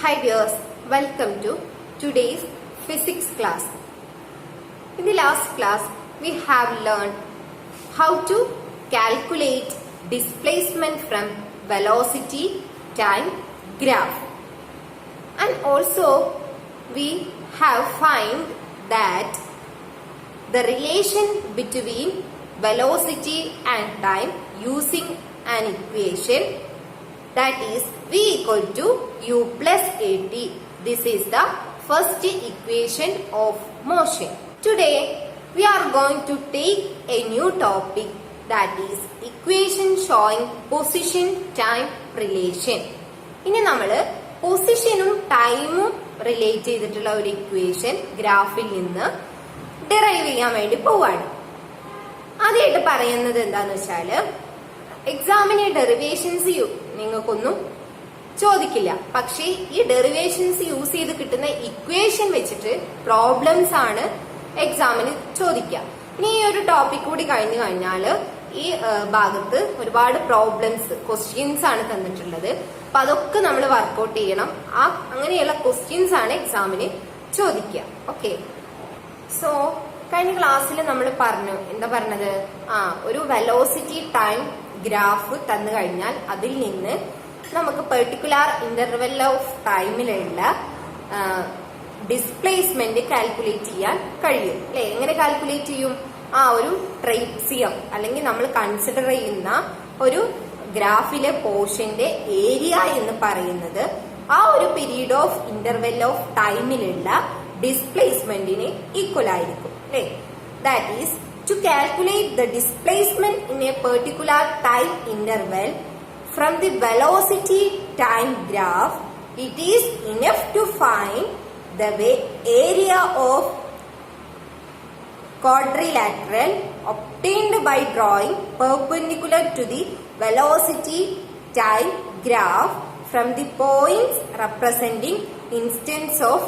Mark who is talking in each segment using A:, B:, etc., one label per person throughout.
A: Hi dears, welcome to today's physics class. In the last class, we have learned how to calculate displacement from velocity time graph. And also, we have find that the relation between velocity and time using an equation, that is V equal to U plus AT. This is the first equation of motion. Today we are going to take a new topic, that is equation showing position time relation. ഇനി നമ്മൾ പൊസിഷനും ടൈമും relate ചെയ്തിട്ടുള്ള ഒരു equation ഗ്രാഫിൽ നിന്ന് derive ചെയ്യാൻ വേണ്ടി പോവാണ്. ആദ്യമായിട്ട് പറയുന്നത് എന്താന്ന് വെച്ചാല് എക്സാമിന് ഡെറിവേഷൻസ് നിങ്ങൾക്കൊന്നും ചോദിക്കില്ല, പക്ഷേ ഈ ഡെറിവേഷൻസ് യൂസ് ചെയ്ത് കിട്ടുന്ന ഇക്വേഷൻ വെച്ചിട്ട് പ്രോബ്ലംസ് ആണ് എക്സാമിന് ചോദിക്കുക. ഇനി ഈ ഒരു ടോപ്പിക് കൂടി കഴിഞ്ഞു കഴിഞ്ഞാൽ ഈ ഭാഗത്ത് ഒരുപാട് പ്രോബ്ലംസ് ക്വസ്റ്റ്യൻസ് ആണ് തന്നിട്ടുള്ളത്. അപ്പൊ അതൊക്കെ നമ്മൾ വർക്ക്ഔട്ട് ചെയ്യണം. അങ്ങനെയുള്ള ക്വസ്റ്റ്യൻസ് ആണ് എക്സാമിന് ചോദിക്കുക. ഓക്കെ, സോ കഴിഞ്ഞ ക്ലാസ്സിൽ നമ്മൾ പറഞ്ഞു, എന്താ പറഞ്ഞത്, ഒരു വെലോസിറ്റി ടൈം ഗ്രാഫ് തന്നു കഴിഞ്ഞാൽ അതിൽ നിന്ന് നമുക്ക് പെർട്ടിക്കുലർ ഇന്റർവെൽ ഓഫ് ടൈമിലുള്ള ഡിസ്പ്ലേസ്മെന്റ് കാൽക്കുലേറ്റ് ചെയ്യാൻ കഴിയും അല്ലെ? എങ്ങനെ കാൽക്കുലേറ്റ് ചെയ്യും? ഒരു ട്രേപ്സിയം അല്ലെങ്കിൽ നമ്മൾ കൺസിഡർ ചെയ്യുന്ന ഒരു ഗ്രാഫിലെ പോർഷന്റെ ഏരിയ എന്ന് പറയുന്നത് ആ ഒരു പീരീഡ് ഓഫ് ഇന്റർവെൽ ഓഫ് ടൈമിലുള്ള ഡിസ്പ്ലേസ്മെന്റിന് ഈക്വൽ ആയിരിക്കും അല്ലെ? That is to calculate the displacement in a particular time interval from the velocity time graph, it is enough to find the area of quadrilateral obtained by drawing perpendicular to the velocity time graph from the points representing instants of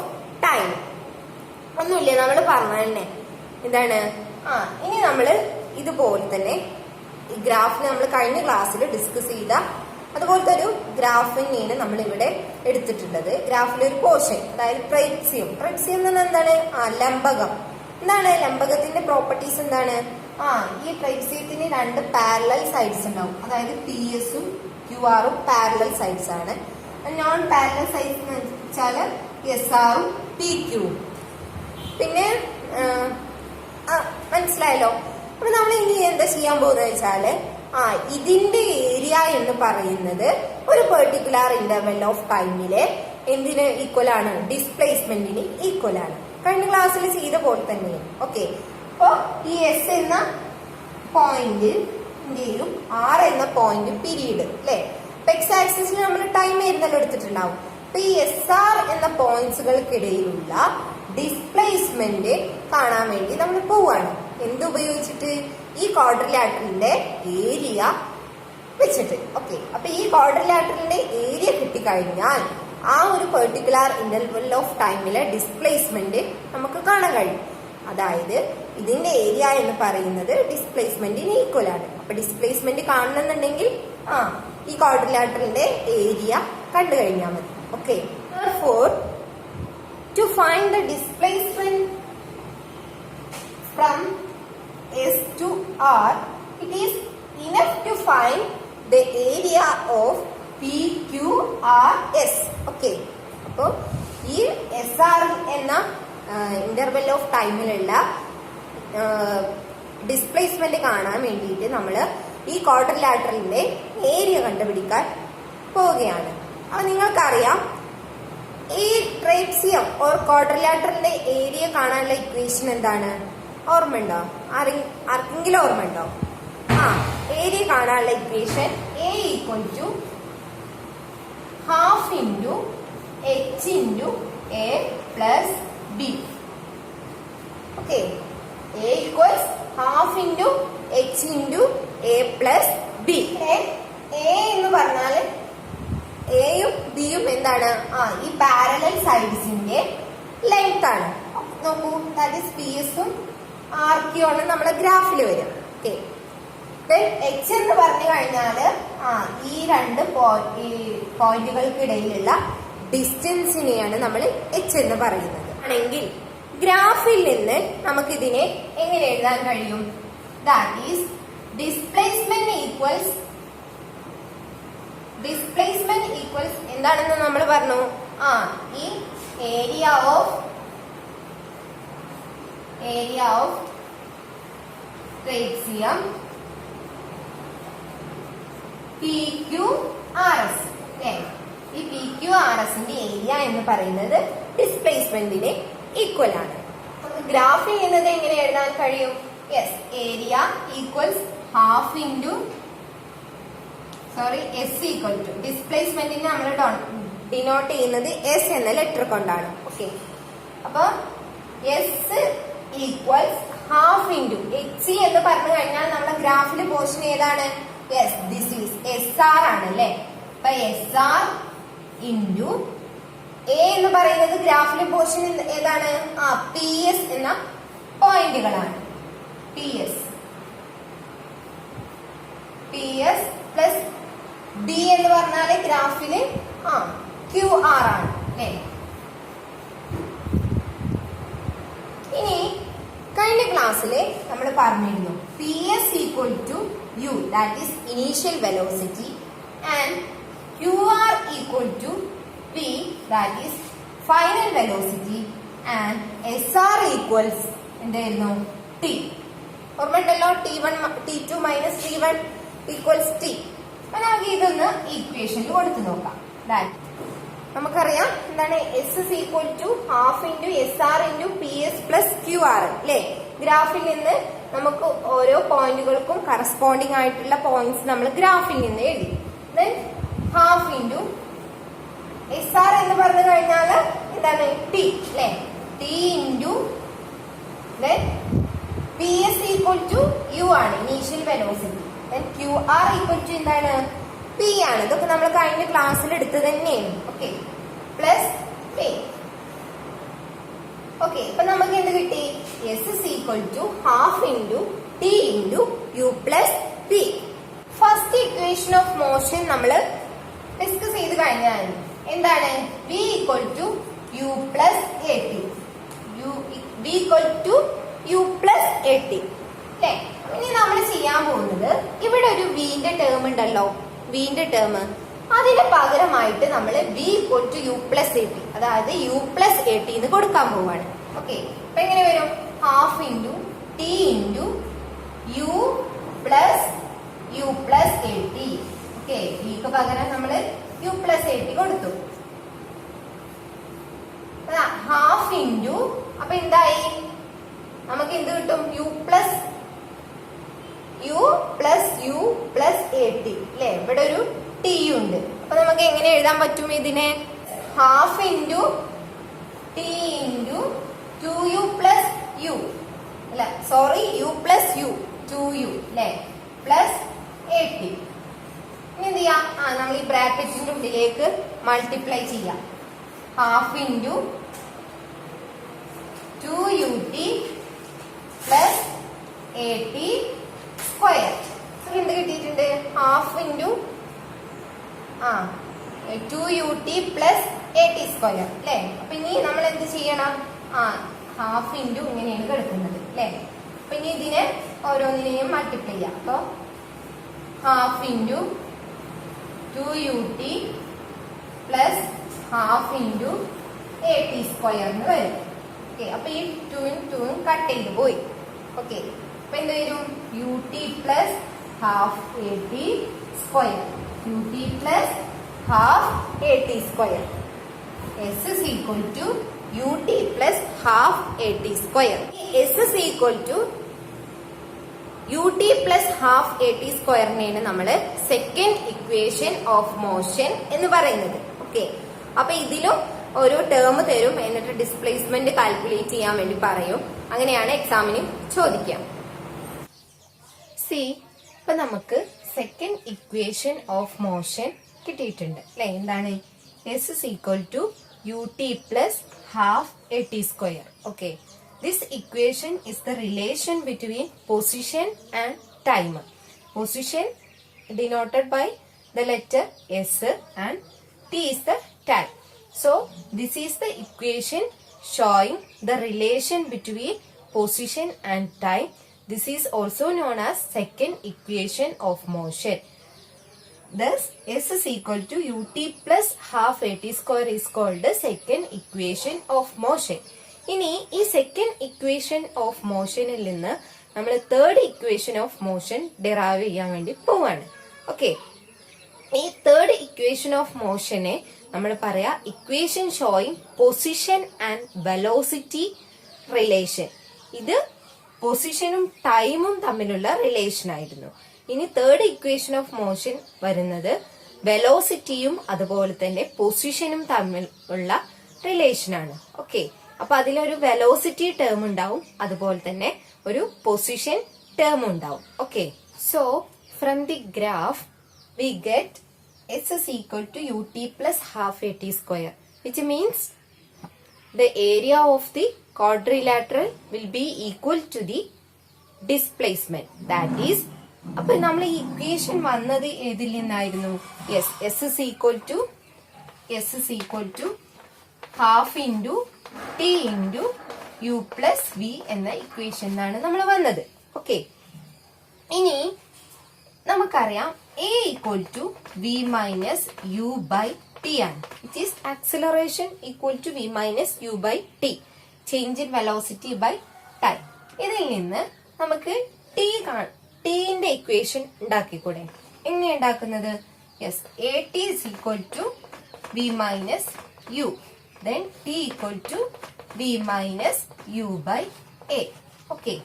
A: time. ഒന്നുമില്ല, നമ്മൾ പറഞ്ഞു തന്നെ. എന്താണ്? ഇനി നമ്മൾ ഇതുപോലെ തന്നെ ഈ ഗ്രാഫിന് നമ്മൾ കഴിഞ്ഞ ക്ലാസ്സിൽ ഡിസ്കസ് ചെയ്ത അതുപോലത്തെ ഒരു ഗ്രാഫിനെയാണ് നമ്മൾ ഇവിടെ എടുത്തിട്ടുള്ളത്. ഗ്രാഫിലൊരു പോർഷൻ, അതായത് ട്രേപ്സിയം. ട്രേപ്സിയം എന്ന് പറഞ്ഞാൽ എന്താണ്? ലംബകം. എന്താണ് ലംബകത്തിന്റെ പ്രോപ്പർട്ടീസ്? എന്താണ്? ഈ ട്രേപ്സിയത്തിന് രണ്ട് പാരലൽ സൈഡ്സ് ഉണ്ടാവും, അതായത് പി എസും ക്യു ആറും പാരലൽ സൈഡ്സ് ആണ്. നോൺ പാരലൽ സൈഡ്സ് എന്ന് വെച്ചാൽ എസ് ആറും പി ക്യൂവും. പിന്നെ മനസ്സിലായല്ലോ? അപ്പൊ നമ്മൾ ഇനി എന്താ ചെയ്യാൻ പോകുന്നത് വെച്ചാല് ഇതിന്റെ ഏരിയ എന്ന് പറയുന്നത് ഒരു പെർട്ടിക്കുലർ ഇന്റർവെൽ ഓഫ് ടൈമിലെ എന്തിന് ഈക്വൽ ആണ്? ഡിസ്പ്ലേസ്മെന്റിന് ഈക്വൽ ആണ്. കഴിഞ്ഞ ക്ലാസ്സിൽ ചെയ്ത പോലെ തന്നെ. ഓക്കെ, അപ്പോ ഈ എസ് എന്ന പോയിന്റിന്റെയും ആർ എന്ന പോയിന്റ് പീരീഡ് അല്ലെ? എക്സ് ആക്സിസിൽ നമ്മൾ ടൈം ആയിരുന്നല്ലോ എടുത്തിട്ടുണ്ടാവും. അപ്പൊ ഈ എസ് ആർ എന്ന പോയിന്റ്സുകൾക്കിടയിലുള്ള ഡിസ്പ്ലേസ്മെന്റ് കാണാൻ വേണ്ടി നമ്മൾ പോവാണ്. എന്തുപയോഗിച്ചിട്ട്? ഈ ക്വാഡ്രിലാറ്ററലിന്റെ ഏരിയ വെച്ചിട്ട്. ഓക്കെ, അപ്പൊ ഈ ക്വാഡ്രിലാറ്ററലിന്റെ ഏരിയ കിട്ടിക്കഴിഞ്ഞാൽ ആ ഒരു പെർട്ടിക്കുലർ ഇന്റർവെൽ ഓഫ് ടൈമിലെ ഡിസ്പ്ലേസ്മെന്റ് നമുക്ക് കാണാൻ കഴിയും. അതായത് ഇതിന്റെ ഏരിയ എന്ന് പറയുന്നത് ഡിസ്പ്ലേസ്മെന്റിന് ഈക്വൽ ആണ്. അപ്പൊ ഡിസ്പ്ലേസ്മെന്റ് കാണണമെന്നുണ്ടെങ്കിൽ ഈ ക്വാഡ്രിലാറ്ററലിന്റെ ഏരിയ കണ്ടു കഴിഞ്ഞാൽ മതി. Okay, therefore to find the displacement from S to R, it is enough to find the area of PQRS. Okay, അപ്പോൾ ഈ SR എന്ന ഇന്റർവെൽ ഓഫ് ടൈമിലുള്ള ഡിസ്പ്ലേസ്മെന്റ് കാണാൻ വേണ്ടിയിട്ട് നമ്മൾ ഈ ക്വാഡ്രിലാറ്ററലിന്റെ ഏരിയ കണ്ടുപിടിക്കാൻ പോവുകയാണ്. അപ്പൊ നിങ്ങൾക്കറിയാം, ഈ ട്രേപ്സിയം ഓർ ക്വാഡ്രിലാറ്ററലിന്റെ ഏരിയ കാണാനുള്ള ഇക്വേഷൻ എന്താണ്? ഓർമ്മയുണ്ടോ? ആർക്കെങ്കിലും ഓർമ്മയുണ്ടോ? ഏരിയ കാണാനുള്ള equation A equal to half into H into A plus B. Okay, A equals half into H into A plus B. A എന്ന് പറഞ്ഞാൽ എയും ബിയും എന്താണ്? ഈ പാരലൽ സൈഡ്സിന്റെ ലെങ്ത് ആണ്. നോക്കൂ, ദാറ്റ് ഈസ് പി എസും ആർ ക്യൂ ആണ് നമ്മുടെ ഗ്രാഫിൽ വരിക. ഓക്കെ, എച്ച് എന്ന് പറഞ്ഞു കഴിഞ്ഞാല് ഈ രണ്ട് പോയിന്റുകൾക്കിടയിലുള്ള ഡിസ്റ്റൻസിനെയാണ് നമ്മൾ എച്ച് എന്ന് പറയുന്നത്. ആണെങ്കിൽ ഗ്രാഫിൽ നിന്ന് നമുക്കിതിനെ എങ്ങനെ എഴുതാൻ കഴിയും? ദാറ്റ് ഈസ് ഡിസ്പ്ലേസ്മെന്റ് ഈക്വൽസ് എന്താണെന്ന് നമ്മൾ പറഞ്ഞു. ഈ ഏരിയ ഓഫ് ട്രേസിയം PQRS. ഈ PQRSന്റെ ഏരിയ എന്ന് പറയുന്നത് ഡിസ്പ്ലേസ്മെന്റിന് ഈക്വൽ ആണ്. ഗ്രാഫിൽ നിന്നത് എങ്ങനെ എഴുതാൻ കഴിയും? Yes, area equals half into S equal to ഡിസ്പ്ലേസ്മെന്റിനെ നമ്മൾ ഡിനോട്ട് ചെയ്യുന്നത് എസ് എന്ന ലെറ്റർ കൊണ്ടാണ്. ഓക്കെ, അപ്പൊ S equals half into H എന്ന് പറഞ്ഞു കഴിഞ്ഞാൽ നമ്മുടെ ഗ്രാഫിലെ പോർഷൻ ഏതാണ്? യെസ്, ദിസ് ഈസ് SR ആണ് അല്ലെ. അപ്പൊ SR ഇൻറ്റു എ എന്ന് പറയുന്നത് ഗ്രാഫിലെ പോർഷൻ ഏതാണ്? PS എന്ന പോയിന്റുകളാണ്. PS പ്ലസ് ഡി എന്ന് പറഞ്ഞാല് ഗ്രാഫില് QR ആണ് അല്ലെ. ഇനി കഴിഞ്ഞ ക്ലാസ്സില് നമ്മൾ പറഞ്ഞിരുന്നു PS equal to U, that is initial velocity, and QR equal to P, that is final velocity, and SR equals എന്തായിരുന്നു? T. ഓർമ്മയുണ്ടല്ലോ, T2 minus T1 equals T. അപ്പൊ നമുക്ക് ഇതൊന്ന് ഈക്വേഷനിൽ കൊടുത്തു നോക്കാം. നമുക്കറിയാം എന്താണ് S is equal to half into SR into PS plus QR അല്ലെ. ഗ്രാഫിൽ നിന്ന് നമുക്ക് ഓരോ പോയിന്റുകൾക്കും കറസ്പോണ്ടിങ് ആയിട്ടുള്ള പോയിന്റ്സ് നമ്മൾ ഗ്രാഫിൽ നിന്ന് എഴുതി. ദെൻ ഹാഫ് ഇൻറ്റു SR എന്ന് പറഞ്ഞു കഴിഞ്ഞാൽ എന്താണ്? T അല്ലെ. T into then PS equal to U ആണ്, initial velocity. Then QR equal to എന്താണ്? P ആണ്. ഇതൊക്കെ നമ്മൾ കഴിഞ്ഞ ക്ലാസ്സിൽ എടുത്ത് തന്നെയാണ്. Okay, plus P. ഓക്കെ, ഇപ്പൊ നമുക്ക് എന്ത് കിട്ടി? S is equal to half into T into U plus P. First equation of motion നമ്മൾ ഡിസ്കസ് ചെയ്ത് കഴിഞ്ഞാൽ എന്താണ്? V equal to U plus AT. V equal to U plus AT അല്ലെ. ഇനി നമ്മൾ ചെയ്യാൻ പോകുന്നത് ഇവിടെ ഒരു വിന്റെ ടേം ഉണ്ടല്ലോ, വിന്റെ ടേം, അതിന് പകരമായിട്ട് നമ്മൾ V equal to U plus AT, അതായത് U plus AT എന്ന് കൊടുക്കാൻ പോവാണ്. ഓക്കെ, അപ്പൊ എങ്ങനെ വരും? Half into T into U plus AT. Okay, വിക്ക് പകരം നമ്മൾ U plus AT കൊടുത്തു. ഹാഫ് ഇൻറ്റു അപ്പൊ എന്തായി? നമുക്ക് എന്ത് കിട്ടും? U plus AT അല്ലെ. ഇവിടെ ഒരു T ഉണ്ട്. അപ്പൊ നമുക്ക് എങ്ങനെ എഴുതാൻ പറ്റും ഇതിനെ? Half into T into 2U plus U അല്ല, sorry, U plus U 2U അല്ലെ പ്ലസ് AT. ഇനി എന്ത് ചെയ്യാം? നമ്മൾ ഈ ബ്രാക്കറ്റിന്റെ ഉള്ളിലേക്ക് മൾട്ടിപ്ലൈ ചെയ്യാം. Half into 2UT plus AT square. എന്ത് കിട്ടിയിട്ടുണ്ട്? Half into 2UT plus AT square അല്ലെ. അപ്പൊ ഇനി നമ്മൾ എന്ത് ചെയ്യണം? ഹാഫ് ഇൻറ്റു ഇങ്ങനെയാണ് കിടക്കുന്നത് അല്ലെ. അപ്പൊ ഇനി ഇതിനെ ഓരോന്നിനെയും മൾട്ടിപ്ലൈ ചെയ്യാം. അപ്പൊ half into 2UT plus half into AT square എന്ന് വരും. ഓക്കെ, അപ്പൊ ഈ 2 കട്ട് ചെയ്ത് പോയി. ഓക്കെ, അപ്പൊ എന്ത് വരും? UT plus half AT square. UT plus half AT square. S is equal to UT plus half AT square. S is equal to UT plus half AT square നെയാണ് നമ്മൾ second equation of motion എന്ന് പറയുന്നത്. Okay, അപ്പൊ ഇതിലും ഓരോ term തരും, എന്നിട്ട് displacement calculate ചെയ്യാൻ വേണ്ടി പറയും. അങ്ങനെയാണ് എക്സാമിന് ചോദിക്കാം. ഇപ്പൊ നമുക്ക് സെക്കൻഡ് ഇക്വേഷൻ ഓഫ് മോഷൻ കിട്ടിയിട്ടുണ്ട് അല്ലെ. എന്താണ്? S is equal to UT plus half AT square. Okay, this equation is the relation between position and time. Position denoted by the letter S and T is the time. So this is the equation showing the relation between position and time. This is also known as second equation of motion. Thus S is equal to ut plus half at square is called the second equation of motion. ഇനി ഈ second equation of മോഷനിൽ നിന്ന് നമ്മൾ third equation of motion derive ചെയ്യാൻ വേണ്ടി പോവാണ്. Okay, ഈ third equation of മോഷനെ നമ്മൾ പറയാ equation showing position and velocity relation. ഇത് പൊസിഷനും ടൈമും തമ്മിലുള്ള റിലേഷൻ ആയിരുന്നു. ഇനി തേർഡ് ഇക്വേഷൻ ഓഫ് മോഷൻ വരുന്നത് വെലോസിറ്റിയും അതുപോലെ തന്നെ പൊസിഷനും തമ്മിൽ ഉള്ള റിലേഷൻ ആണ്. ഓക്കെ, അപ്പൊ അതിലൊരു വെലോസിറ്റി ടേം ഉണ്ടാവും, അതുപോലെ തന്നെ ഒരു പൊസിഷൻ ടേം ഉണ്ടാവും. Okay, so from the graph we get S is equal to ut plus half at square, which means the area of the quadrilateral will be equal to the displacement. That is, അപ്പൊ നമ്മൾ ഈ equation വന്നത് ഏതിൽ നിന്നായിരുന്നു? Yes, S is equal to half into t into u plus v എന്ന equation ആണ് നമ്മൾ വന്നത്. ഓക്കെ, ഇനി നമുക്കറിയാം a equal to v minus u by t ആണ്, which is acceleration equal to v minus u by t, change in velocity by time. ഇതിൽ നിന്ന് നമുക്ക് ന്റെ ഇക്വേഷൻ ഉണ്ടാക്കിക്കൂടെ? എങ്ങനെ ഉണ്ടാക്കുന്നത്? Yes, at is equal to v minus u, then t equal to v minus u by a. Okay,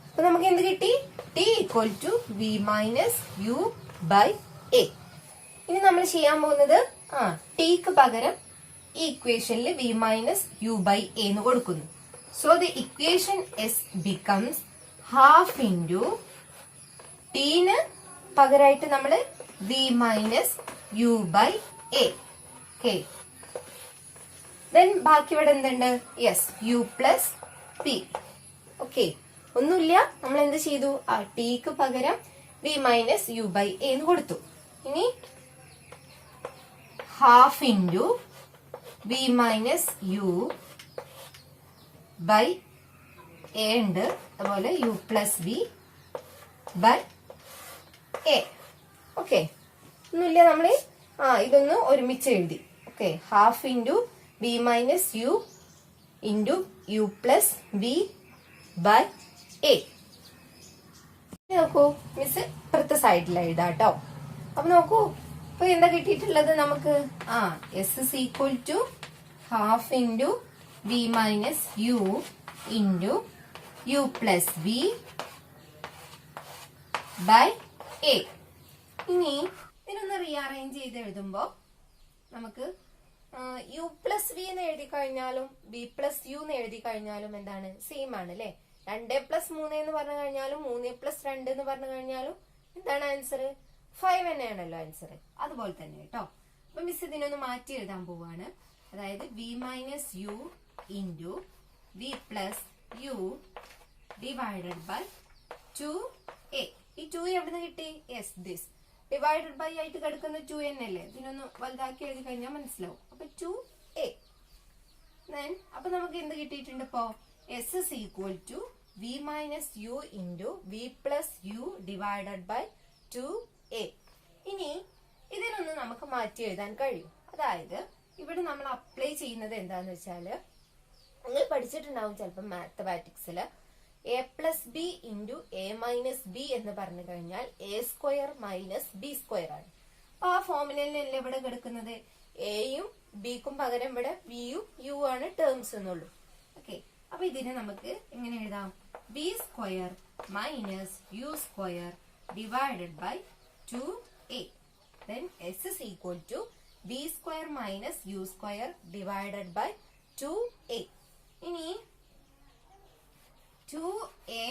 A: അപ്പൊ നമുക്ക് എന്ത് കിട്ടി? t equal to v minus u by a. ഇനി നമ്മൾ ചെയ്യാൻ പോകുന്നത് ടിക്ക് പകരം ഈ ഇക്വേഷനിൽ v minus u by a എന്ന് കൊടുക്കുന്നു. So the equation s becomes half into tin പകരമായിട്ട് നമ്മൾ v minus u by a. Okay, then ബാക്കി ഇവിടെ എന്തുണ്ട്? Yes, u plus p. Okay, ഒന്നുമില്ല, നമ്മൾ എന്ത് ചെയ്തു? ആ ടിക്ക് പകരം v minus u by a എന്ന് കൊടുത്തു. ഇനി half into v minus u by a ഉണ്ട്, അതുപോലെ u plus v by a. Okay, ഒന്നുമില്ല, നമ്മൾ ഇതൊന്ന് ഒരുമിച്ച് എഴുതി. Okay, half into v minus u into u plus v by a. നോക്കൂ, മിസ് ഇപ്പുറത്തെ സൈഡിൽ എഴുതാട്ടോ. അപ്പൊ നോക്കൂ, ഇപ്പൊ എന്താ കിട്ടിയിട്ടുള്ളത് നമുക്ക്? S is equal to half into v minus u into u plus v by a. ഇനി ഇതിനൊന്ന് റീഅറേഞ്ച് ചെയ്ത് എഴുതുമ്പോ നമുക്ക് u plus v എന്ന് എഴുതി കഴിഞ്ഞാലും v plus u എന്ന് എഴുതി കഴിഞ്ഞാലും എന്താണ്? സെയിം ആണ് അല്ലെ? 2 plus 3 എന്ന് പറഞ്ഞു കഴിഞ്ഞാലും 3 plus 2 എന്ന് പറഞ്ഞു കഴിഞ്ഞാലും എന്താണ് ആൻസർ? 5 തന്നെയാണല്ലോ ആൻസർ. അതുപോലെ തന്നെ കേട്ടോ. അപ്പൊ മിസ് ഇതിനൊന്ന് മാറ്റി എഴുതാൻ പോവാണ്. അതായത് v minus u into v plus u divided by 2a. ഈ 2 എവിടുന്ന് കിട്ടി? യെസ്, ദിസ് ഡിവൈഡഡ് ബൈ ആയിട്ട് കിടക്കുന്ന 2 എന്നല്ലേ? ഇതിനൊന്ന് വലുതാക്കി എഴുതി കഴിഞ്ഞാൽ മനസ്സിലാവും. അപ്പൊ 2a. അപ്പൊ നമുക്ക് എന്ത് കിട്ടിയിട്ടുണ്ട് ഇപ്പോ? S is equal to v minus u into v plus u divided by 2a. ഇനി ഇതിനൊന്ന് നമുക്ക് മാറ്റി എഴുതാൻ കഴിയും. അതായത് ഇവിടെ നമ്മൾ അപ്ലൈ ചെയ്യുന്നത് എന്താന്ന് വെച്ചാല്, നിങ്ങൾ പഠിച്ചിട്ടുണ്ടാവും ചിലപ്പോൾ മാത്തമാറ്റിക്സില് a plus b into a minus b എന്ന് പറഞ്ഞു കഴിഞ്ഞാൽ a square minus b square ആണ്. അപ്പൊ ആ ഫോർമുലയിലല്ലേ ഇവിടെ കിടക്കുന്നത്? എയും ബിക്കും പകരം ഇവിടെ വിയും യു ആണ് ടേംസ് എന്നുള്ളൂ. ഓക്കെ, അപ്പൊ ഇതിനെ നമുക്ക് എങ്ങനെ എഴുതാം? B square minus U square divided by 2a. Then s is equal to b square minus u square divided by 2a. ഇനി 2a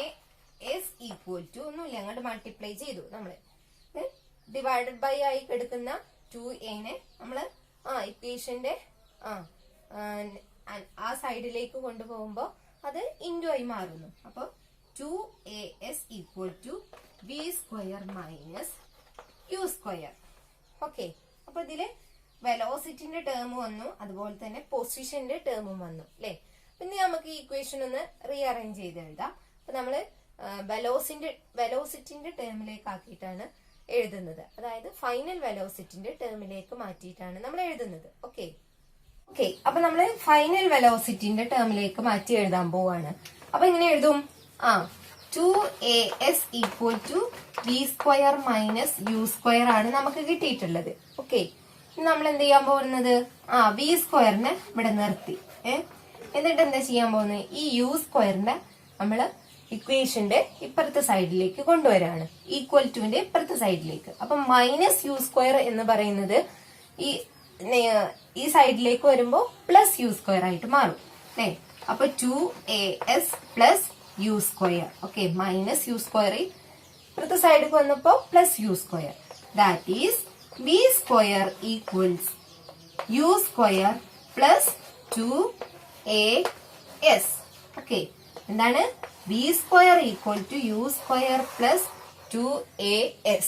A: is equal to ഒന്നുമില്ല, അങ്ങോട്ട് മൾട്ടിപ്ലൈ ചെയ്തു നമ്മള്. ഡിവൈഡഡ് ബൈ ആയി എടുക്കുന്ന 2a നമ്മള് ഇക്വേഷന്റെ ആ സൈഡിലേക്ക് കൊണ്ടുപോകുമ്പോ അത് ഇൻറ്റു ആയി മാറുന്നു. അപ്പൊ 2as equal to b square minus u square. Okay, അപ്പൊ ഇതില് വെലോസിറ്റിന്റെ ടേം വന്നു, അതുപോലെ തന്നെ പൊസിഷന്റെ ടേമും വന്നു അല്ലെ. പിന്നെ നമുക്ക് ഈ ഇക്വേഷൻ ഒന്ന് റീഅറേഞ്ച് ചെയ്ത് എഴുതാം. അപ്പൊ നമ്മള് വെലോസിറ്റിന്റെ ടേമിലേക്ക് ആക്കിയിട്ടാണ് എഴുതുന്നത്, അതായത് ഫൈനൽ വെലോസിറ്റിന്റെ ടേമിലേക്ക് മാറ്റിയിട്ടാണ് നമ്മൾ എഴുതുന്നത്. ഓക്കെ, അപ്പൊ നമ്മള് ഫൈനൽ വെലോസിറ്റിന്റെ ടേമിലേക്ക് മാറ്റി എഴുതാൻ പോവാണ്. അപ്പൊ എങ്ങനെ എഴുതും? 2as equal to v² minus u² ആണ് നമുക്ക് കിട്ടിയിട്ടുള്ളത്. ഓക്കെ, നമ്മൾ എന്ത് ചെയ്യാൻ പോകുന്നത്? v² ഇവിടെ നിർത്തി. എന്നിട്ട് എന്താ ചെയ്യാൻ പോകുന്നത്? ഈ u² നമ്മള് ഇക്വേഷന്റെ ഇപ്പുറത്തെ സൈഡിലേക്ക് കൊണ്ടുവരാണ്, ഈക്വൽ ടുവിന്റെ ഇപ്പുറത്തെ സൈഡിലേക്ക്. അപ്പൊ മൈനസ് u² എന്ന് പറയുന്നത് ഈ സൈഡിലേക്ക് വരുമ്പോ പ്ലസ് u² ആയിട്ട് മാറും അല്ലെ. അപ്പൊ 2as plus u². Okay, minus u² ഇപ്പുറത്തെ സൈഡിലേക്ക് വന്നപ്പോ plus u². That is v² equals u² plus 2as. Okay, എന്താണ്? v² equal to u² plus 2as.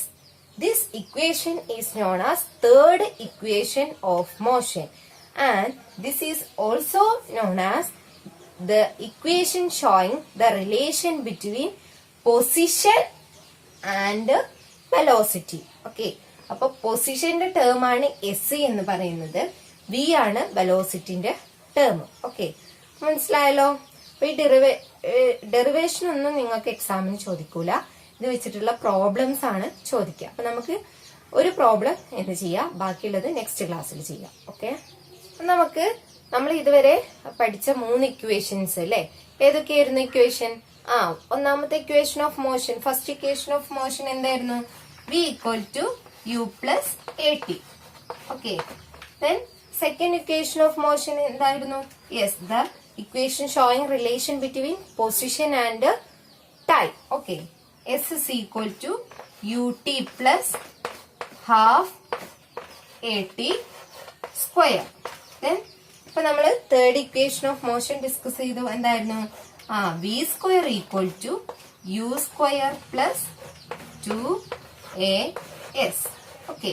A: This equation is known as third equation of motion, and this is also known as the equation showing the relation between position and velocity. Okay, അപ്പൊ പൊസിഷന്റെ term ആണ് s എന്ന് പറയുന്നത്, v ആണ് വെലോസിറ്റിന്റെ term. Okay, മനസ്സിലായല്ലോ? അപ്പൊ ഈ derivation ഒന്നും നിങ്ങൾക്ക് എക്സാമിന് ചോദിക്കൂല, ഇത് വെച്ചിട്ടുള്ള പ്രോബ്ലംസ് ആണ് ചോദിക്കുക. അപ്പൊ നമുക്ക് ഒരു പ്രോബ്ലം എന്ത് ചെയ്യാം, ബാക്കിയുള്ളത് നെക്സ്റ്റ് ക്ലാസ്സിൽ ചെയ്യാം. ഓക്കെ, നമ്മൾ ഇതുവരെ പഠിച്ച 3 ഇക്വേഷൻസ് അല്ലെ. ഏതൊക്കെയായിരുന്നു ഇക്വേഷൻ? ഒന്നാമത്തെ equation of motion, first equation of motion എന്തായിരുന്നു? v equal to u plus at. Okay, then second equation of motion എന്തായിരുന്നു? Yes, the equation showing relation between position and time. Okay, s is equal to ut plus half at square. Then ഇപ്പൊ നമ്മള് third equation of motion discuss ചെയ്തു. എന്തായിരുന്നു? v² equal to u² plus 2as. Okay,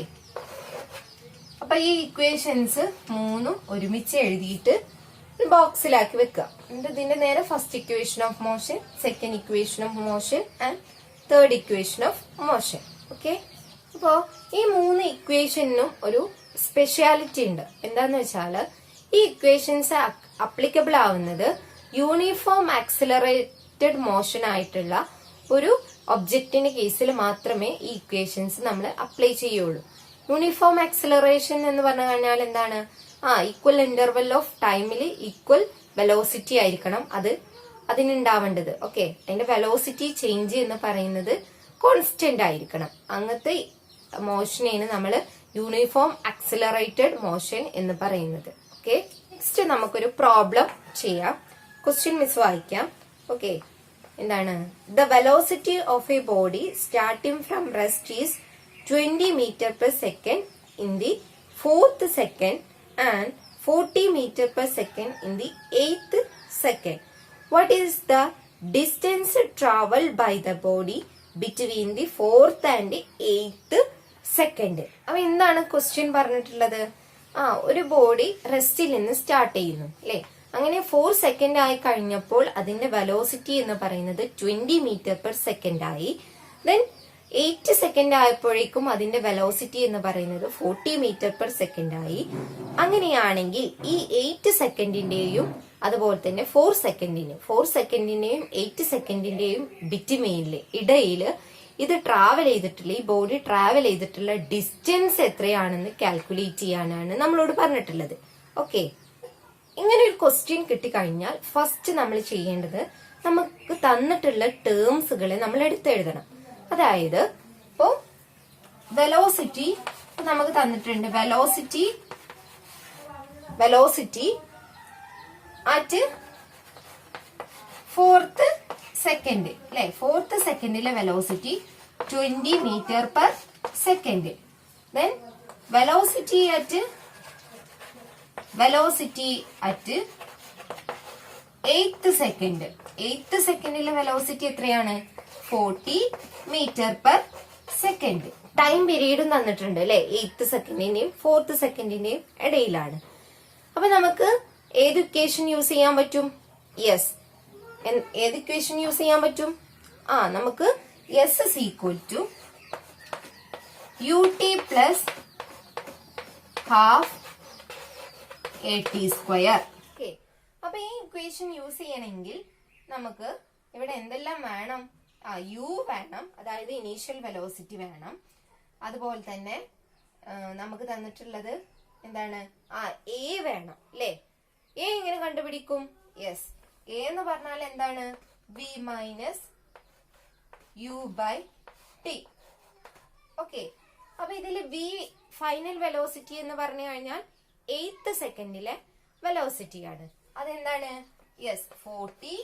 A: അപ്പൊ ഈ equations മൂന്നും ഒരുമിച്ച് എഴുതിയിട്ട് ബോക്സിലാക്കി വെക്കുക. ഇതിന്റെ നേരെ first equation of motion, second equation of motion and third equation of motion. Okay, അപ്പോ ഈ 3 ഇക്വേഷനും ഒരു സ്പെഷ്യാലിറ്റി ഉണ്ട്. എന്താന്ന് വെച്ചാല് ഈ ഇക്വേഷൻസ് അപ്ലിക്കബിൾ ആവുന്നത് യൂണിഫോം ആക്സിലറേറ്റഡ് മോഷൻ ആയിട്ടുള്ള ഒരു ഒബ്ജക്റ്റിന്റെ കേസിൽ മാത്രമേ ഈ ഇക്വേഷൻസ് നമ്മൾ അപ്ലൈ ചെയ്യുള്ളൂ. യൂണിഫോം ആക്സിലറേഷൻ എന്ന് പറഞ്ഞു കഴിഞ്ഞാൽ എന്താണ്? ഈക്വൽ ഇന്റർവെൽ ഓഫ് ടൈമിൽ ഈക്വൽ വെലോസിറ്റി ആയിരിക്കണം അതിനുണ്ടാവേണ്ടത്. ഓക്കെ, അതിന്റെ വെലോസിറ്റി ചേഞ്ച് എന്ന് പറയുന്നത് കോൺസ്റ്റന്റ് ആയിരിക്കണം. അങ്ങനത്തെ മോഷനെയാണ് നമ്മൾ യൂണിഫോം ആക്സിലറേറ്റഡ് മോഷൻ എന്ന് പറയുന്നത്. ഓക്കെ, നെക്സ്റ്റ് നമുക്കൊരു പ്രോബ്ലം ചെയ്യാം. ക്വസ്റ്റ്യൻ മിസ് വായിക്കാം. ഓക്കെ, എന്താണ്? The velocity of A body starting from rest is 20 meter per second in the 4th second and 40 meter per second in the 8th second. What is the distance traveled by the body between the 4th and 8th second? അപ്പൊ എന്താണ് question പറഞ്ഞിട്ടുള്ളത്? ഒരു body റെസ്റ്റിൽ നിന്ന് start ചെയ്യുന്നു അല്ലെ. അങ്ങനെ 4 second ആയി കഴിഞ്ഞപ്പോൾ അതിന്റെ വെലോസിറ്റി എന്ന് പറയുന്നത് 20 meter per second ആയി. ദെൻ 8 സെക്കൻഡ് ആയപ്പോഴേക്കും അതിന്റെ വെലോസിറ്റി എന്ന് പറയുന്നത് 40 meter per second ആയി. അങ്ങനെയാണെങ്കിൽ ഈ 8 സെക്കൻഡിന്റെയും അതുപോലെ തന്നെ 4 സെക്കൻഡിന്റെയും 8 സെക്കൻഡിന്റെയും ബിറ്റ്വീനില് ഇടയില് ഇത് ട്രാവൽ ചെയ്തിട്ടുള്ള ഈ ബോഡി ട്രാവൽ ചെയ്തിട്ടുള്ള ഡിസ്റ്റൻസ് എത്രയാണെന്ന് കാൽക്കുലേറ്റ് ചെയ്യാനാണ് നമ്മളോട് പറഞ്ഞിട്ടുള്ളത്. ഓക്കെ, ഇങ്ങനെ ഒരു ക്വസ്റ്റ്യൻ കിട്ടിക്കഴിഞ്ഞാൽ ഫസ്റ്റ് നമ്മൾ ചെയ്യേണ്ടത് നമുക്ക് തന്നിട്ടുള്ള ടേംസുകളെ നമ്മൾ എടുത്തെഴുതണം. അതായത് ഇപ്പോ വെലോസിറ്റി നമുക്ക് തന്നിട്ടുണ്ട്. വെലോസിറ്റി അറ്റ് 4th സെക്കൻഡ് അല്ലെ. 4th സെക്കൻഡിലെ velocity 20 meter per second. Then velocity at 8th second. 8th സെക്കൻഡിലെ വെലോസിറ്റി എത്രയാണ്? 40 meter per second. ടൈം പീരീഡും തന്നിട്ടുണ്ട് അല്ലെ, 8th സെക്കൻഡിന്റെയും 4th സെക്കൻഡിന്റെയും ഇടയിലാണ്. അപ്പൊ നമുക്ക് ഏത് ഇക്വേഷൻ യൂസ് ചെയ്യാൻ പറ്റും? യെസ്, ഏത് ഇക്വേഷൻ യൂസ് ചെയ്യാൻ പറ്റും? നമുക്ക് S is equal to ut plus half at square. Okay, അപ്പൊ ഈ ഇക്വേഷൻ യൂസ് ചെയ്യണമെങ്കിൽ നമുക്ക് ഇവിടെ എന്തെല്ലാം വേണം? u വേണം, അതായത് ഇനീഷ്യൽ വെലോസിറ്റി വേണം. അതുപോലെ തന്നെ നമുക്ക് തന്നിട്ടുള്ളത് എന്താണ്? a വേണം അല്ലേ? a എങ്ങനെ കണ്ടുപിടിക്കും? യെസ്, a എന്ന് പറഞ്ഞാൽ എന്താണ്? v minus u by T. Okay, അപ്പൊ ഇതില് v ഫൈനൽ വെലോസിറ്റി എന്ന് പറഞ്ഞു കഴിഞ്ഞാൽ 8th സെക്കൻഡിലെ വെലോസിറ്റി ആണ്. അതെന്താണ്? Yes, 40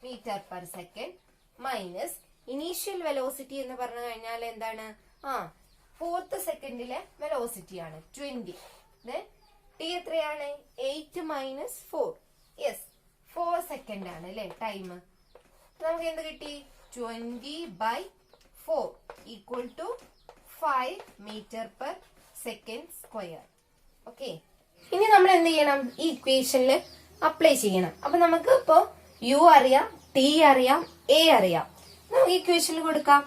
A: metre per second minus initial velocity എന്ന് പറഞ്ഞു കഴിഞ്ഞാൽ എന്താണ്? 4th സെക്കൻഡിലെ വെലോസിറ്റി ആണ് 20. ടി എത്രയാണ്? 8 മൈനസ് 4. യെസ്, 4 സെക്കൻഡ് ആണ് അല്ലെ ടൈം. നമുക്ക് എന്ത് കിട്ടി? 20/4 equal to 5 metre per second square. Okay, ഇനി നമ്മൾ എന്ത് ചെയ്യണം? ഈ ഇക്വേഷനിൽ അപ്ലൈ ചെയ്യണം. അപ്പൊ നമുക്ക് ഇപ്പോ u അറിയാം, t അറിയാം, a അറിയാം. നമുക്ക് ഇക്വേഷനിൽ കൊടുക്കാം.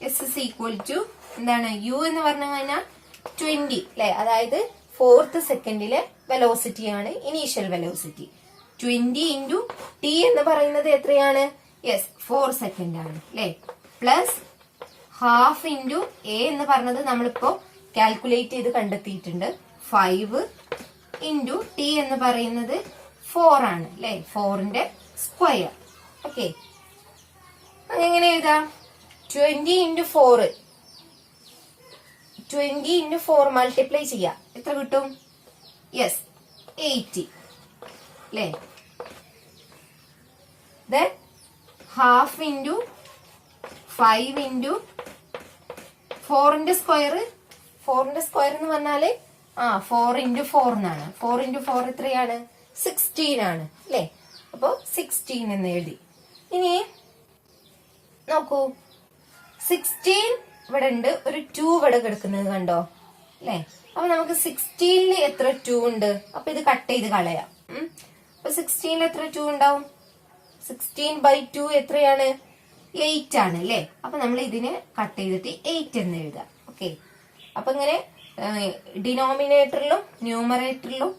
A: എസ് ഇസ് ഈക്വൽ ടു എന്താണ്? u എന്ന് പറഞ്ഞു കഴിഞ്ഞാൽ 20 അല്ലെ, അതായത് 4th സെക്കൻഡിലെ വെലോസിറ്റി ആണ് ഇനീഷ്യൽ വെലോസിറ്റി. 20 ഇൻറ്റു ടി എന്ന് പറയുന്നത് എത്രയാണ്? യെസ്, 4 സെക്കൻഡ് ആണ് അല്ലെ, പ്ലസ് ഹാഫ് ഇൻറ്റു എ എന്ന് പറഞ്ഞത് നമ്മളിപ്പോ കാൽക്കുലേറ്റ് ചെയ്ത് കണ്ടെത്തിയിട്ടുണ്ട്. 5 ഇൻറ്റു ടി എന്ന് പറയുന്നത് 4 ആണ് അല്ലെ, 4ന്റെ സ്ക്വയർ. ഓക്കെ, അതെങ്ങനെ എഴുതാം? 20 ഇൻറ്റു 4 മൾട്ടിപ്ലൈ ചെയ്യാം. എത്ര കിട്ടും? യെസ്, 80 അല്ലേ. ദെൻ ഹാഫ് ഇൻറ്റു 5 ഇൻറ്റു 4ന്റെ സ്ക്വയർ. 4ന്റെ സ്ക്വയർ എന്ന് പറഞ്ഞാല് 4 ഇൻറ്റു 4 എന്നാണ്. 4 ഇൻറ്റു 4 എത്രയാണ്? 16 ആണ് അല്ലെ. അപ്പൊ 16 എന്ന് എഴുതി. ഇനി നോക്കൂ, 16 ഇവിടെ ഉണ്ട്, ഒരു 2 ഇവിടെ കിടക്കുന്നത് കണ്ടോ അല്ലെ. അപ്പൊ നമുക്ക് 16ല് എത്ര 2 ഉണ്ട്? അപ്പൊ ഇത് കട്ട് ചെയ്ത് കളയാം. അപ്പൊ 16ൽ എത്ര 2 ഉണ്ടാവും? 16/2 എത്രയാണ്? 8 ആണ് അല്ലെ. അപ്പൊ നമ്മൾ ഇതിനെ കട്ട് ചെയ്തിട്ട് 8 എന്ന് എഴുതാം. ഓക്കെ, അപ്പൊ ഇങ്ങനെ ഡിനോമിനേറ്ററിലും ന്യൂമറേറ്ററിലും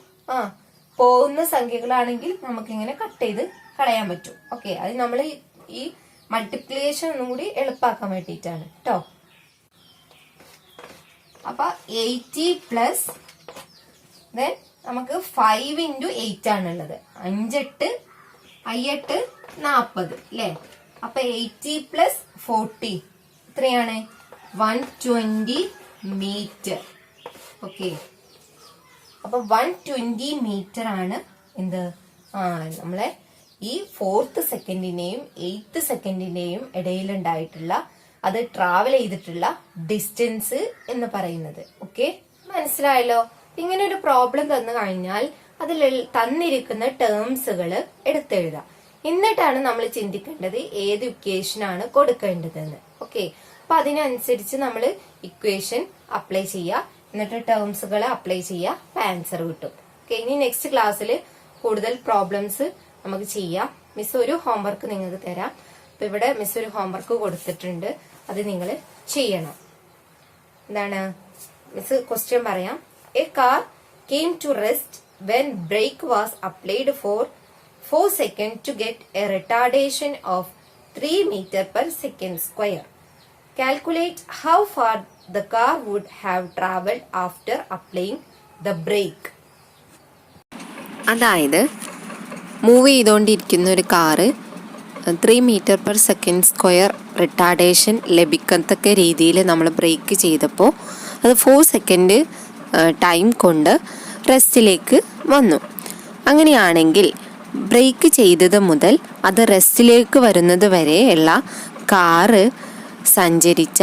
A: പോകുന്ന സംഖ്യകളാണെങ്കിൽ നമുക്ക് ഇങ്ങനെ കട്ട് ചെയ്ത് കളയാൻ പറ്റും. ഓക്കെ, അത് നമ്മൾ ഈ മൾട്ടിപ്ലിക്കേഷൻ ഒന്നും കൂടി എളുപ്പാക്കാൻ വേണ്ടിയിട്ടാണ് കേട്ടോ. അപ്പൊ 80 പ്ലസ് നമുക്ക് 5 ഇൻറ്റു 8 ആണുള്ളത്. 5 8 40 അല്ലെ. അപ്പൊ 80 പ്ലസ് 40 എത്രയാണ്? 120 മീറ്റർ. ഓക്കെ, അപ്പൊ 120 മീറ്റർ ആണ് എന്ത്? നമ്മളെ ഈ 4th സെക്കൻഡിന്റെയും 8th സെക്കൻഡിന്റെയും ഇടയിലുണ്ടായിട്ടുള്ള, അത് ട്രാവൽ ചെയ്തിട്ടുള്ള ഡിസ്റ്റൻസ് എന്ന് പറയുന്നത്. ഓക്കെ, മനസ്സിലായല്ലോ? ഇങ്ങനെ ഒരു പ്രോബ്ലം തന്നു കഴിഞ്ഞാൽ അതിൽ തന്നിരിക്കുന്ന ടേംസുകൾ എടുത്തെഴുതാം. എന്നിട്ടാണ് നമ്മൾ ചിന്തിക്കേണ്ടത് ഏത് ഇക്വേഷൻ ആണ് കൊടുക്കേണ്ടതെന്ന്. ഓക്കെ, അപ്പൊ അതിനനുസരിച്ച് നമ്മൾ ഇക്വേഷൻ അപ്ലൈ ചെയ്യുക, എന്നിട്ട് ടേംസുകൾ അപ്ലൈ ചെയ്യുക, അപ്പൊ ആൻസർ കിട്ടും. ഓക്കെ, ഇനി നെക്സ്റ്റ് ക്ലാസ്സിൽ കൂടുതൽ പ്രോബ്ലംസ് നമുക്ക് ചെയ്യാം. മിസ് ഒരു ഹോംവർക്ക് നിങ്ങൾക്ക് തരാം. അപ്പൊ ഇവിടെ മിസ് ഒരു ഹോംവർക്ക് കൊടുത്തിട്ടുണ്ട്, അത് നിങ്ങൾ ചെയ്യണം. എന്താണ് മിസ് ക്വസ്റ്റ്യൻ പറയാം. A car came to rest when brake was applied for 4 seconds to get a retardation of 3 meter per second square. Calculate how far the car would have traveled after applying the brake.
B: അതായത് move ചെയ്തുകൊണ്ടിരിക്കുന്ന ഒരു car 3 metre per second square retardation ലഭിക്കത്തക്ക രീതിയിൽ നമ്മൾ break ചെയ്തപ്പോൾ അത് 4 second time കൊണ്ട് റെസ്റ്റിലേക്ക് വന്നു. അങ്ങനെയാണെങ്കിൽ ബ്രേക്ക് ചെയ്തത് മുതൽ അത് റെസ്റ്റിലേക്ക് വരുന്നത് വരെയുള്ള കാറ് സഞ്ചരിച്ച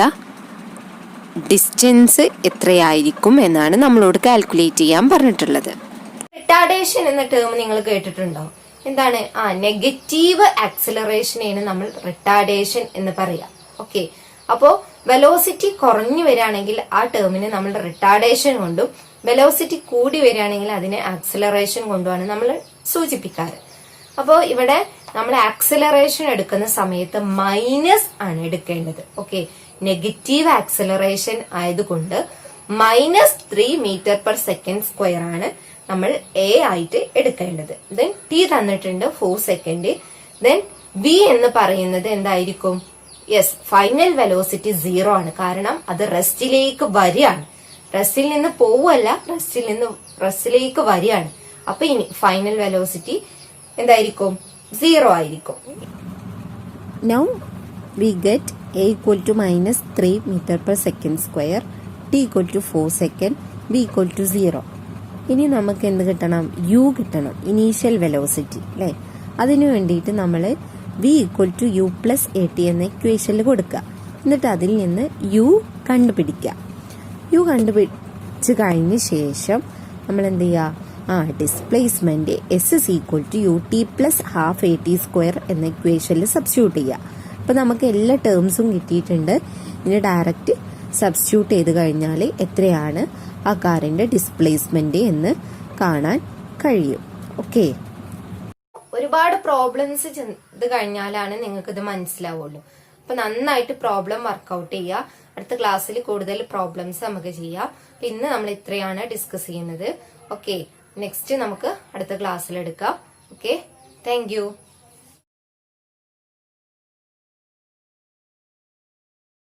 B: ഡിസ്റ്റൻസ് എത്രയായിരിക്കും എന്നാണ് നമ്മളോട് കാൽക്കുലേറ്റ് ചെയ്യാൻ പറഞ്ഞിട്ടുള്ളത്.
A: റിട്ടാർഡേഷൻ എന്ന ടേം നിങ്ങൾ കേട്ടിട്ടുണ്ടോ? എന്താണ്? നെഗറ്റീവ് ആക്സിലറേഷനെയാണ് നമ്മൾ റിട്ടാർഡേഷൻ എന്ന് പറയാം. ഓക്കെ, അപ്പോ വെലോസിറ്റി കുറഞ്ഞു വരികയാണെങ്കിൽ ആ ടേമിനെ നമ്മൾ റിട്ടാർഡേഷൻ കൊണ്ടും വെലോസിറ്റി കൂടി വരികയാണെങ്കിൽ അതിനെ ആക്സിലറേഷൻ കൊണ്ടുമാണ് നമ്മൾ സൂചിപ്പിക്കാറ്. അപ്പോൾ ഇവിടെ നമ്മൾ ആക്സിലറേഷൻ എടുക്കുന്ന സമയത്ത് മൈനസ് ആണ് എടുക്കേണ്ടത്. ഓക്കെ, നെഗറ്റീവ് ആക്സിലറേഷൻ ആയതുകൊണ്ട് -3 m/s² ആണ് നമ്മൾ എ ആയിട്ട് എടുക്കേണ്ടത്. ദെൻ ടി തന്നിട്ടുണ്ട് 4 സെക്കൻഡ്. ദെൻ വി എന്ന് പറയുന്നത് എന്തായിരിക്കും? യെസ്, ഫൈനൽ വെലോസിറ്റി 0 ആണ്. കാരണം അത് റെസ്റ്റിലേക്ക് വരികയാണ്. റെസ്റ്റിൽ നിന്ന് പോവല്ല, റെസ്റ്റിലേക്ക് വരികയാണ്. അപ്പൊ ഇനി ഫൈനൽ വെലോസിറ്റി എന്തായിരിക്കും? 0 ആയിരിക്കും.
B: Now we get a equal to -3 m/s², t equal to 4 second, v equal to 0. ഇനി നമുക്ക് എന്ത് കിട്ടണം? u കിട്ടണം, ഇനീഷ്യൽ വെലോസിറ്റി അല്ലേ? അതിനു വേണ്ടിയിട്ട് നമ്മൾ v equal to u plus at എന്ന ഇക്വേഷനിൽ കൊടുക്കുക. എന്നിട്ട് അതിൽ നിന്ന് u കണ്ടുപിടിക്കുക. u കണ്ടുപിടിച്ച് കഴിഞ്ഞ ശേഷം നമ്മൾ എന്ത് ചെയ്യുക? Displacement s is equal to ut plus half at² എന്ന ഇക്വേഷനിൽ സബ്സ്റ്റിറ്റ്യൂട്ട് ചെയ്യുക. അപ്പൊ നമുക്ക് എല്ലാ ടേംസും കിട്ടിയിട്ടുണ്ട്. ഇനി ഡയറക്റ്റ് സബ്സ്റ്റിറ്റ്യൂട്ട് ചെയ്ത് കഴിഞ്ഞാൽ എത്രയാണ് ആ കാറിന്റെ ഡിസ്പ്ലേസ്മെന്റ് എന്ന് കാണാൻ കഴിയും. ഓക്കെ,
A: ഒരുപാട് പ്രോബ്ലംസ് ചെയ്ത് കഴിഞ്ഞാലാണ് നിങ്ങൾക്ക് ഇത് മനസ്സിലാവുള്ളൂ. അപ്പൊ നന്നായിട്ട് പ്രോബ്ലം വർക്ക്ഔട്ട് ചെയ്യുക. അടുത്ത ക്ലാസ്സിൽ കൂടുതൽ പ്രോബ്ലംസ് നമുക്ക് ചെയ്യാം. ഇന്ന് നമ്മൾ ഇത്രയാണ് ഡിസ്കസ് ചെയ്യുന്നത്. ഓക്കെ, നെക്സ്റ്റ് നമുക്ക് അടുത്ത ക്ലാസ്സിൽ എടുക്കാം. Okay, thank you.